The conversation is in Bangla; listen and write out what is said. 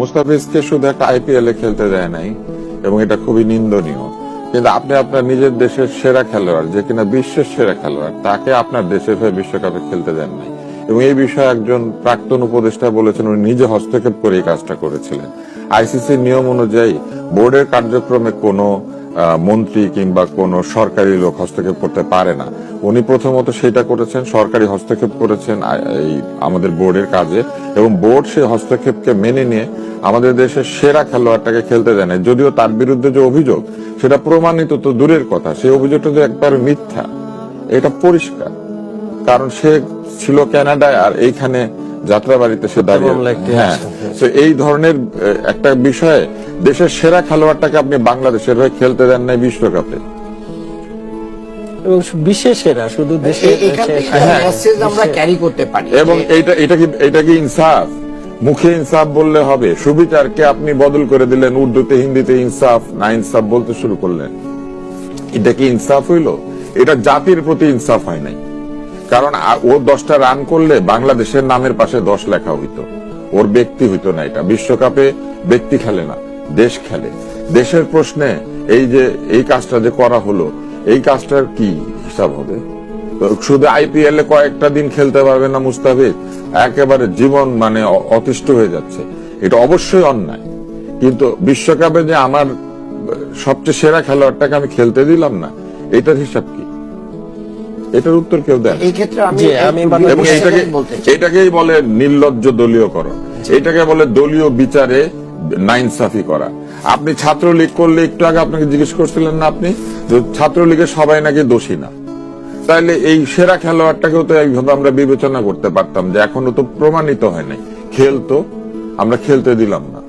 মুস্তাফিজকে শুধু একটা আইপিএল এ খেলতে দেয় নাই, এবং এটা খুবই নিন্দনীয়। কিন্তু আপনি আপনার নিজের দেশের সেরা খেলোয়াড়, যে কিনা বিশ্বের সেরা খেলোয়াড়, তাকে আপনার দেশের হয়ে বিশ্বকাপে খেলতে দেন নাই। এবং এই বিষয়ে একজন প্রাক্তন উপদেষ্টা বলেছেন উনি নিজে হস্তক্ষেপ করে এই কাজটা করেছিলেন। আইসিসির নিয়ম অনুযায়ী বোর্ডের কার্যক্রমে কোনো মন্ত্রী কিংবা কোন সরকারি লোক হস্তক্ষেপ করতে পারে না। উনি প্রথমত সেটা করেছেন, সরকারি হস্তক্ষেপ করেছেন এই আমাদের বোর্ডের কাজে, এবং বোর্ড সেই হস্তক্ষেপকে মেনে নিয়ে আমাদের দেশের সেরা খেলোয়াড়টাকে খেলতে দেয় না। যদিও তার বিরুদ্ধে যে অভিযোগ সেটা প্রমাণিত তো দূরের কথা, সেই অভিযোগটা তো একবার মিথ্যা, এটা পরিষ্কার। কারণ সে ছিল কানাডায় আর এইখানে যাত্রাবাড়িতে সে দাঁড়িয়ে। হ্যাঁ, তো এই ধরনের একটা বিষয়ে দেশের সেরা খেলোয়াড়টাকে আপনি বাংলাদেশের হয়ে খেলতে দেন নাই বিশ্বকাপে, এবং বিশ্বের সেরা, শুধু দেশের আমরা ক্যারি করতে পারি। এবং এটা কি ইনসাফ? মুখে ইনসাফ বললে হবে? সুবিচারকে আপনি বদল করে দিলেন, উর্দুতে হিন্দিতে ইনসাফ না ইনসাফ বলতে শুরু করলেন। এটা কি ইনসাফ হইল? এটা জাতির প্রতি ইনসাফ হয় নাই। কারণ ও 10টা রান করলে বাংলাদেশের নামের পাশে 10 লেখা হইতো, ওর ব্যক্তি হইতো না। এটা বিশ্বকাপে ব্যক্তি খেলে না, দেশ খেলে। দেশের প্রশ্নে এই যে এই কাজটা যে করা হলো, এই কাজটার কি হিসাব হবে? শুধু আইপিএল এ কয়েকটা দিন খেলতে পারবে না মুস্তাফিজ, একেবারে জীবন মানে অতিষ্ঠ হয়ে যাচ্ছে। এটা অবশ্যই অন্যায়, কিন্তু বিশ্বকাপে যে আমার সবচেয়ে সেরা খেলোয়াড়টাকে আমি খেলতে দিলাম না, এটার হিসাব কি? এটার উত্তর কেউ দেন? এই ক্ষেত্রে এবং এটাকেই বলে নির্লজ্জ দলীয়করণ, এটাকে বলে দলীয় বিচারে নাইনসাফি করা। আপনি ছাত্রলীগ করলে, একটু আগে আপনাকে জিজ্ঞেস করছিলেন না আপনি, ছাত্রলীগের সবাই নাকি দোষী না, তাইলে এই সেরা খেলোয়াড়টাকেও তো এইভাবে আমরা বিবেচনা করতে পারতাম যে এখনো তো প্রমাণিত হয় নাই, খেলতো, আমরা খেলতে দিলাম না।